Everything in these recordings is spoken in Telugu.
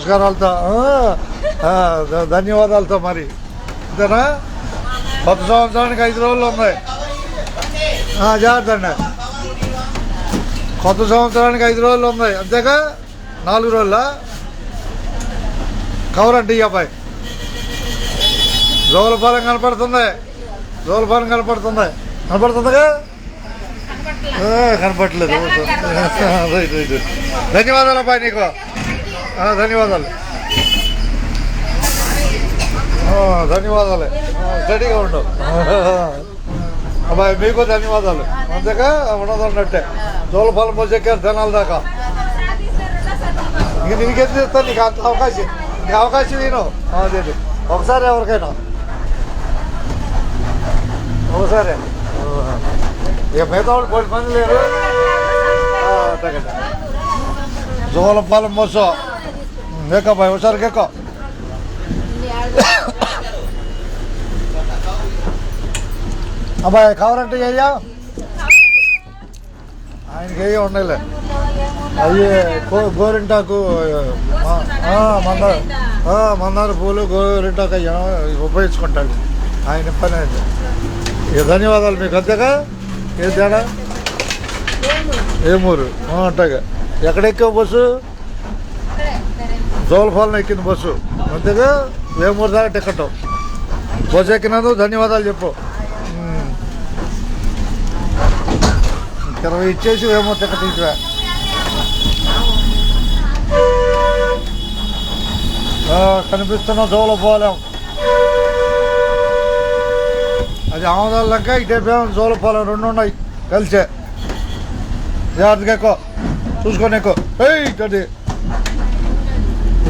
నమస్కారాలతో ధన్యవాదాలతో మరి అంతేనా. కొత్త సంవత్సరానికి 5 రోజులు ఉన్నాయి. జాగ్రత్త అండి. కొత్త సంవత్సరానికి 5 రోజులు ఉన్నాయి అంతేగా. 4 రోజుల కవర్ అంటే ఈ అబ్బాయి జోలపాలెం కనపడుతుంది. జోలపాలెం కనపడుతుందిగా. కనపట్లేదు. Right right. ధన్యవాదాలు అబ్బాయి నీకు. ధన్యవాదాలు. ధన్యవాదాలే. స్టడీగా ఉండవు అబ్బాయి. మీకు ధన్యవాదాలు. అంతేగా ఉండదన్నట్టే. జోలపాలెం పోసెక్కారు జనాల దాకా. ఇంక నీకెందుకు ఇస్తాను? నీకు అంత అవకాశం, నీకు అవకాశం నేను అదే ఒకసారి ఎవరికైనా ఒకసారి. ఇక మిగతా వాళ్ళు 10 మంది లేరు. జోలపాలెం మోసో ఎక్క బాయ్ ఒకసారికి ఎక్క. అబ్బాయి కావాలంటే అయ్యా ఆయనకి అయ్యే ఉండలే. అయ్యి గోరింటాకు మందార పూలు గోరింటాకు అయ్యా ఉపయోగించుకుంటాడు ఆయన పని అయితే. ఇక ధన్యవాదాలు మీకు. అంతేగా. ఏం తేడా? ఏమూరు అంటగా. ఎక్కడెక్కావు బస్సు? జోలపాలెం ఎక్కింది బస్సు అంతేగా. ఏమూరు దాకా టికెట్. బస్సు ఎక్కినందుకు ధన్యవాదాలు చెప్పు. 20 ఇచ్చేసి ఏమో టికెట్ ఇచ్చివా. కనిపిస్తున్న జోలపాలెం అది ఆమదాల లంక. ఇటేపేమో జోలపాలెం 2 ఉన్నాయి కలిసే. జాగ్రత్తగా ఎక్కువ చూసుకొని ఎక్కువ. అది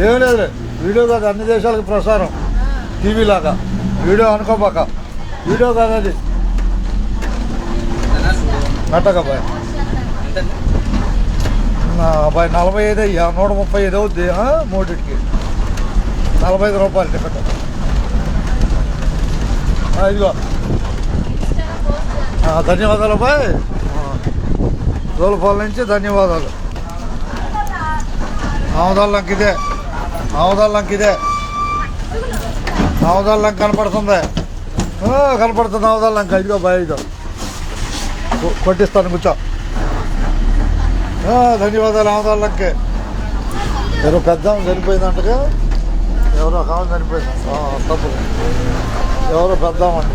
ఏం లేదు, వీడియో కాదు. అన్ని దేశాలకు ప్రసారం టీవీ లాగా. వీడియో అనుకోబాక. వీడియో కాదు అది. అట్టగబ్బాయి అబ్బాయి 45 అయ్యా. 135 అవుద్ది మూడింటికి. 45 రూపాయలు టికెట్. ఇదిగో ధన్యవాదాలు అబ్బాయి. జోలపాలెం నుంచి ధన్యవాదాలు. ఆమదాల లంక ఇదే. ఆమదాల లంక ఇదే. ఆమదాల లంక కనపడుతుంది. కనపడుతుంది ఆమదాల లంక. ఇదిగో బాయ్. ఇదో కొట్టిస్తాను కూర్చో. ధన్యవాదాలు. ఆమదాల లంకే. ఎవరో పెద్ద చనిపోయిందంటగా. ఎవరో కావాలి చనిపోయింది. తప్పు. ఎవరో పెద్దామంట.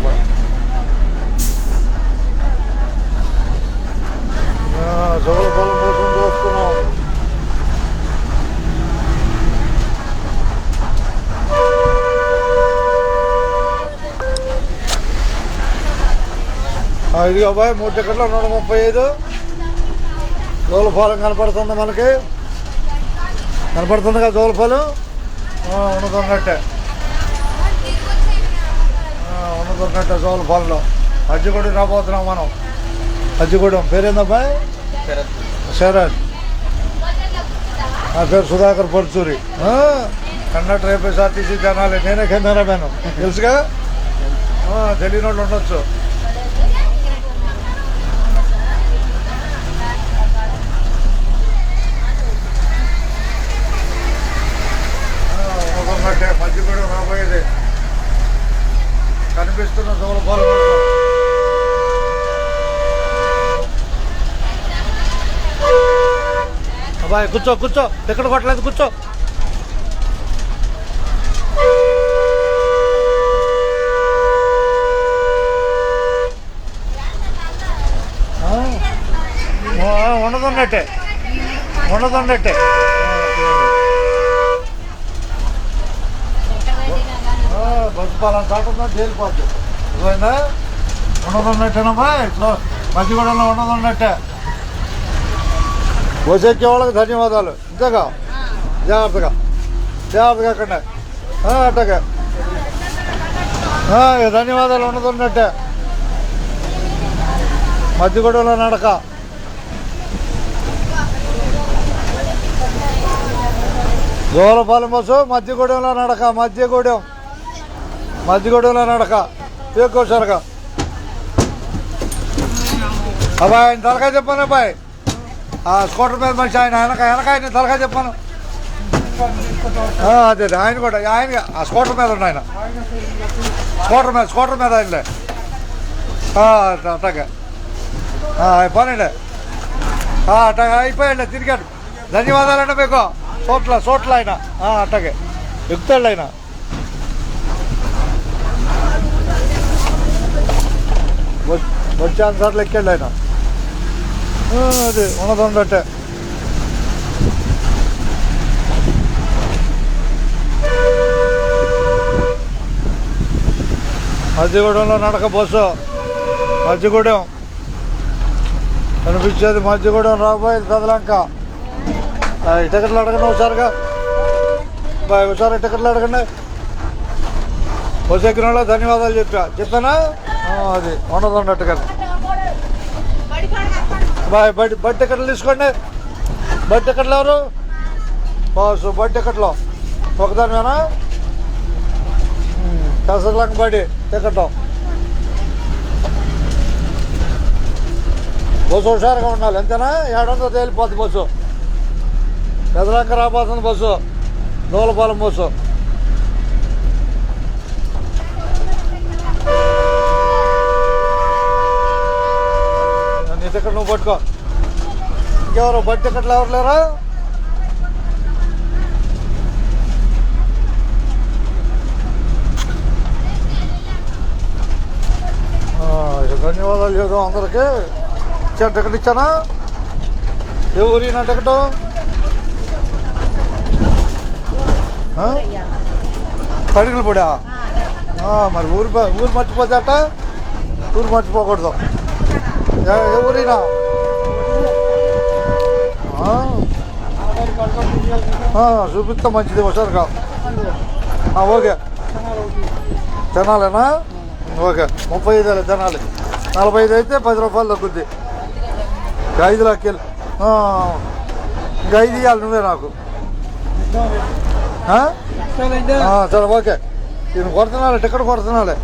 జోలపాలెం కోసం చూస్తున్నాం. ఇది అబ్బాయి 3 టికెట్లు 135. జోలపాలెం కనపడుతుంది మనకి. కనపడుతుందిగా జోలపాలెం. ఉన్నదన్నట్టే. ఉన్నదన్నట్టే జోలపాలెంలో. అజ్జిగూడెం రాబోతున్నాం మనం. అజ్జిగూడెం పేరేందబ్బాయి? శరత్. నా పేరు సుధాకర్ పరుచూరి. కండక్టర్ ఏపీఎస్ఆర్టీసీ జనాలి. నేనే కెమెరామెన్. తెలుసుగా. తెలియని వాళ్ళు ఉండొచ్చు. మధ్యగూడెం రాబోయేది కనిపిస్తున్న జోలపాలెం. అబ్బాయి కూర్చో కూర్చో. టికెట్ కొట్టలేదు కూర్చో. ఉండదున్నట్టే. ఉండదున్నట్టే. బస్సు పాలన చాటున్నా తేలిపోద్ది. అర్థమైందా? ఉండదున్నట్టేనమ్మా. మధ్యగూడెంలో ఉండదున్నట్టే. బస్సు ఎక్కే వాళ్ళకి ధన్యవాదాలు. ఇంతగా జాగ్రత్తగా జాగ్రత్తగా అక్కడే అట్టగా. ధన్యవాదాలు. ఉండదున్నట్టే. మధ్యగూడెంలో నడక. జోలపాలెం బస్సు మధ్యగూడెంలో నడక. మధ్యగూడెంలో నడక. ఎక్కువసరిగా అబ్బాయి ఆయన తలకాయ చెప్పాను. అబ్బాయి స్కూటర్ మీద మనిషి ఆయన వెనక ఆయన తలకాయ చెప్పాను. అదే ఆయన కూడా ఆయన ఆ స్కూటర్ మీద ఉన్న ఆయన స్కూటర్ మీద ఆయనలే అట్టగా పోనండి అట్టగా అయిపోయాడు తిరిగాడు. ధన్యవాదాలండి మీకు. చోట్ల ఆయన అట్టగే ఎక్కుతాడు ఆయన. వచ్చాను సార్లు ఎక్కాడు ఆయన. అది ఉన్నదంటే మధ్యగూడెంలో నడక బస్సు. మధ్యగూడెం కనిపించేది మధ్యగూడెం రాబోయేది పెదలంక. టికెట్లు అడగండి ఒకసారిగా ఒకసారి టికెట్లు అడగండి. బస్సు ఎక్కిన వాళ్ళు ధన్యవాదాలు చెప్పానా. అది ఉన్నదన్నట్టుగా బడి టికెట్లు తీసుకోండి. బడి టికెట్లు ఎవరు బాసు? బడి టికెట్లో ఒకదానివేనా? పెసర్లంక బడి టికెట్. బస్సు హుషారుగా ఉండాలి అంతేనా. 700 తేలిపోతుంది బస్సు. పెదలంక రాబోతుంది బస్సు. దూలపాలెం బస్సు. నీ టికెట్ నువ్వు పట్టుకో. ఇంకెవరు బడి టికెట్లు ఎవరు లేరా? ధన్యవాదాలు చేద్దాం అందరికి. ఇచ్చాను టికెట్ ఇచ్చానా? ఏ ఊరి నా టికెట్? కడిగిలు పొడా? మరి ఊరు మర్చిపోతే అట్ట. ఊరు మర్చిపోకూడదు. ఏ ఊరినా? చూపిస్తా మంచిది ఒకసారిగా. ఓకే తినాలేనా? ఓకే 35 తినాలి. 45 అయితే 10 రూపాయలు తగ్గుద్ది. 5 లక్షలు ఇంకా 5 ఇవ్వాలి నువ్వే నాకు. సరే ఓకే. నేను కొడుతున్నాలే టికెట్ కొడుతున్నాలే.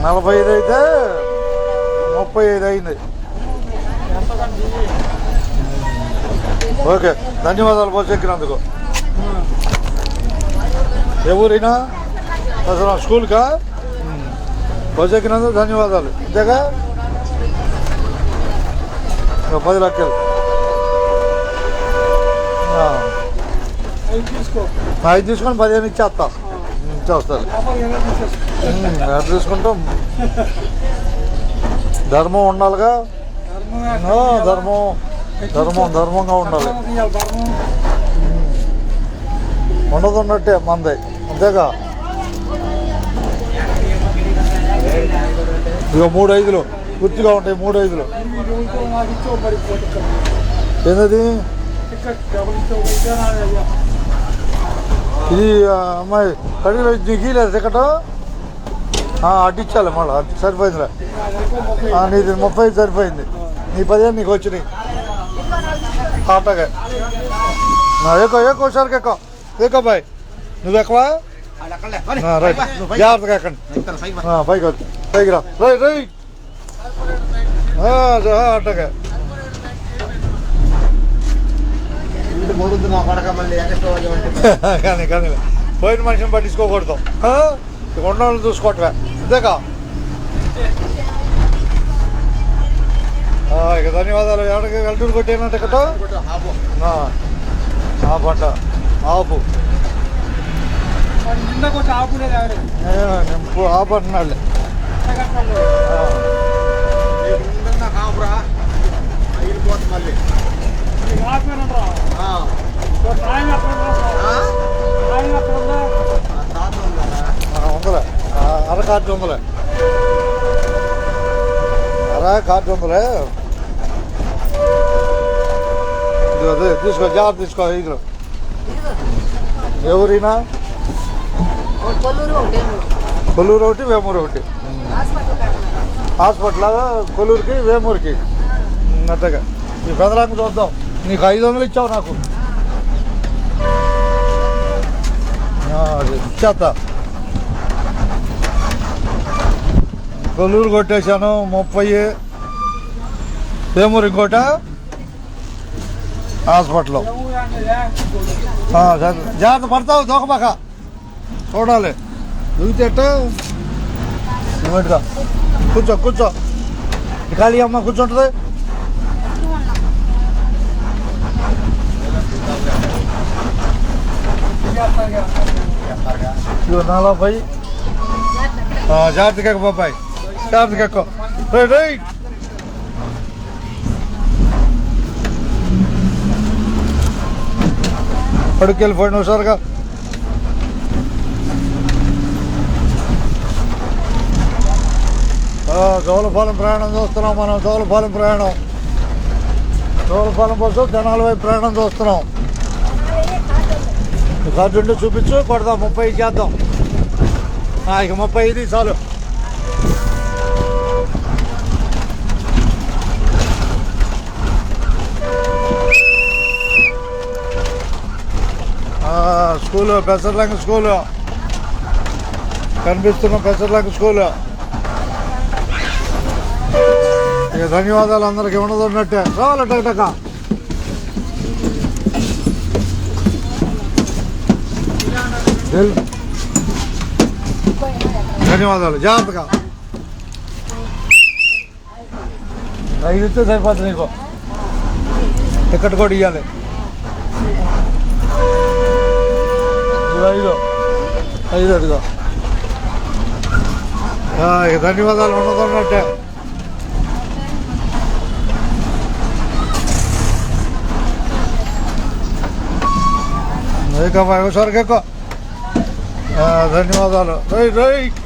నలభై 45 అయితే 35 అయింది. ఓకే ధన్యవాదాలు బస్సు ఎక్కినందుకు. ఏ ఊరైనా అసలు స్కూల్కా? బస్సు ఎక్కినందుకు ధన్యవాదాలు. ఇంతేగా 10 లక్షలు. 5 తీసుకొని 15 ఇచ్చేస్తా. ఇచ్చేస్తారు. ఎట్లా తీసుకుంటాం? ధర్మం ఉండాలిగా. ధర్మంగా ఉండాలి. ఉండదున్నట్టే మంది అంతేగా. ఇక 3 5 గుర్తుగా ఉంటాయి. 3 5 ఏంటది? ఇది అమ్మాయి కడిగిలో గీలేదు టికెట్. అడ్డిచ్చాలి మళ్ళీ. అది సరిపోయిందిలే. నీది 30 సరిపోయింది. నీ 15 నీకు వచ్చినాయి. ఆటగా ఏకోసారికి ఎక్కువ బాయ్. నువ్వు ఎక్కువ రైట్. జాగ్రత్తగా ఎక్కండి. పైకి రా. రైట్ అట్టగా. కానీ పోయిన మనిషిని పట్టించుకోకూడదు. ఉన్న వాళ్ళని చూసుకోవటమే అంతేగా. ఇక ధన్యవాదాలు. ఎవరికి వెళ్తూరు కొట్టేనా టికెట్? పంట ఆపు ఆపు అంటున్నాళ్ళే. వందలే కార్డు 100. కార్డు 100. అదే తీసుకో. జాగ్రత్త తీసుకో. ఇదిలో ఎవరైనా కొల్లూరు ఒకటి వేమూరు ఒకటి. హాస్పిటల్ కొల్లూరుకి వేమూరుకి అట్టగా. ఈ పెదలాంగ చూద్దాం. నీకు 500 ఇచ్చావు నాకు. ఇచ్చేస్తా. కొల్లూరు కొట్టేశాను 30. వేమూరు ఇంకోట హాస్పిటల్. జాగ్రత్త పడతావు దోకబాక చూడాలి. దిగుతేట కూర్చో కూర్చో. ఖాళీ అమ్మ కూర్చుంటుంది. నలభై. జాగ్రత్తగా బాబాయ్ జాగ్రత్తగా ఎక్కువ. రైట్ అడుగుకి వెళ్ళిపోయిన హుషారుగా. జోలపాలెం ప్రయాణం చూస్తున్నాం మనం. జోలపాలెం ప్రయాణం, జోలపాలెం కోసం జనాల వైపు ప్రయాణం చూస్తున్నాం. కార్డు ఉండి చూపించు, కొడదాం. 30 చేద్దాం. ఇక 35 చాలు. స్కూలు పెసర్లంక స్కూలు కనిపిస్తున్న పెసర్లంక స్కూలు. ఇక ధన్యవాదాలు అందరికి. ఉండదు ఉన్నట్టే రావాలి టక. ధన్యవాదాలు. జాగ్రత్తగా 5 ఇస్తే సరిపోతుంది. నీకు టికెట్ కూడా ఇవ్వాలి. 5 అదిగో. ఇక ధన్యవాదాలు. ఉండదు ఉన్నట్టే. ఇక ఒకసారికి ఎక్కువ. ధన్యవాదాలు. Right right.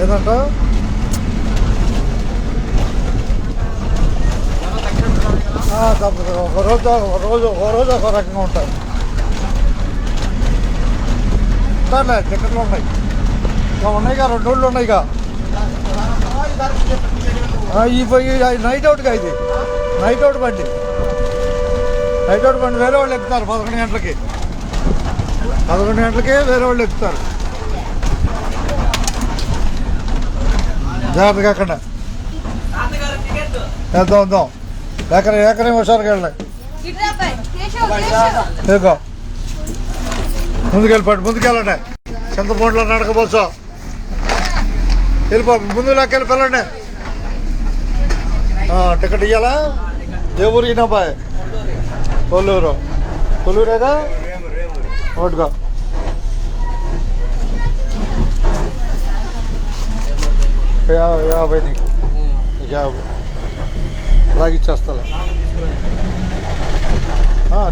ఏదంట తప్పదు. ఒక రోజు ఒక రకంగా ఉంటారు. టికెట్లు ఉన్నాయి. ఉన్నాయిగా 2 రోజులు ఉన్నాయిగా. నైట్ అవుట్గా ఇది. నైట్ అవుట్ బండి. నైట్ అవుట్ బండి వేరే వాళ్ళు ఎక్కుతారు. 11 గంటలకి. 11 గంటలకే వేరే వాళ్ళు ఎక్కుతారు. జాగ్రత్తగా అక్కడ వేద్దాం. ఎకరే హుషారుగా వెళ్ళాయి. ముందుకెళ్ళిపోండి. ముందుకెళ్ళండి. చింతపండులో నడకపోసా వెళ్ళిపో. ముందు లెక్క వెళ్ళండి. టికెట్ ఇవ్వాలా? ఏ ఊరు ఈయనబాయ్? కొల్లూరు. కొల్లూరేగా ఓటుగా. యాభై నీకు 50 లాగిచ్చేస్తా.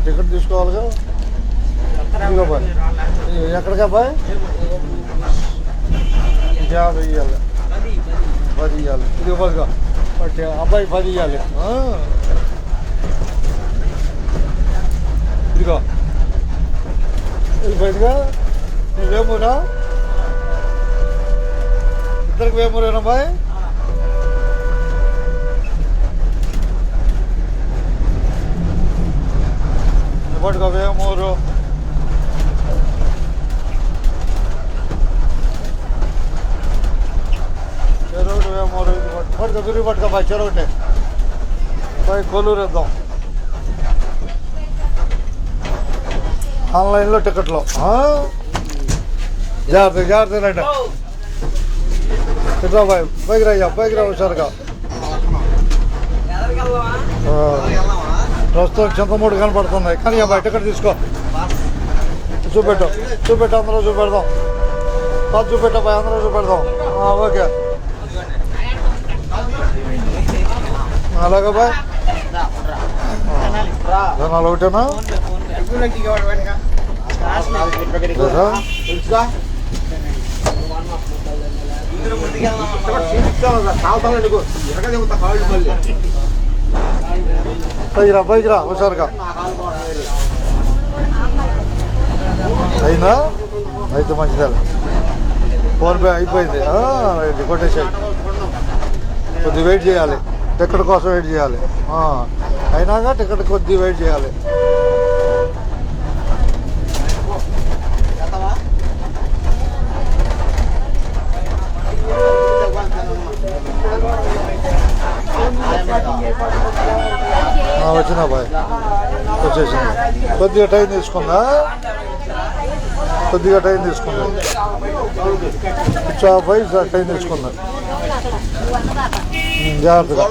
టికెట్ తీసుకోవాలిగా. ఇదిగో బాయ్. ఎక్కడికా బాయ్? 50 ఇవ్వాలి. 10 ఇవ్వాలి. ఇదిగో బాగా అబ్బాయి 10 ఇవ్వాలి. ఇదిగో వెళ్ళిపోయిందిగా. నువ్వు వేమూరా? ఇద్దరికి వేమూరేనా బాయ్? పట్టుకో వేమూరు. చెరువుటి వేమూరు. పట్టుకో తిరిగి పట్టుకో బాయ్. చెరువుటి బాయ్. కొల్లూరు వేద్దాం. ఆన్లైన్లో టికెట్లు. జాగ్రత్త రండి. ఇట్లా బాయ్. పైకి రా హుషారుగా. ప్రస్తుతం చింతమూడు కనపడుతున్నాయి. కానీ బాయ్ టికెట్ తీసుకో. చూపెట్టు అందరూ చూపెడదాం. చూపెట్టా బాయ్. అందరూ చూపెడదాం. ఓకే అలాగే బాయ్. జనాలు ఒకటేనా? పైకి రా హుషారుగా. అయిందా? అయితే మంచిదే. ఫోన్పే అయిపోయింది. ఇది కొట్టేసాయి. కొద్దిగా వెయిట్ చేయాలి, టికెట్ కోసం వెయిట్ చేయాలి. అయినాక టికెట్ కొద్దిగా వెయిట్ చేయాలి. వచ్చినా బాయ్, వచ్చేసింది. కొద్దిగా టైం తీసుకుందా, కొద్దిగా టైం తీసుకుందా. బాయ్ టైం తీసుకుందా. జాగ్రత్తగా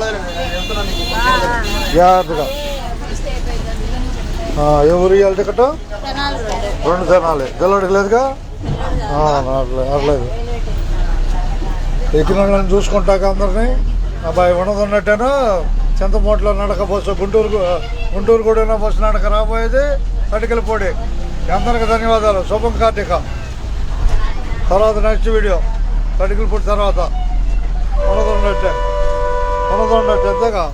జాగ్రత్తగా. ఎవరు ఇవ్వాలి టికెట్? 2 జనాలే. గెలవడికి లేదుగా? అట్లేదు. ఎక్కిన వాళ్ళని చూసుకుంటాక అందరినీ. అబ్బాయి ఉన్నదన్నట్టేనా చింతమూటలో నడక బస్సు, గుంటూరు కూడా బస్సు నడక రాబోయేది తడికెళ్ళిపోడి. అందరికి ధన్యవాదాలు. శుభం కార్తీక. తర్వాత నెక్స్ట్ వీడియో తడికెళ్ళిపోడి తర్వాత ఉన్నదన్నట్టే అంతేగా.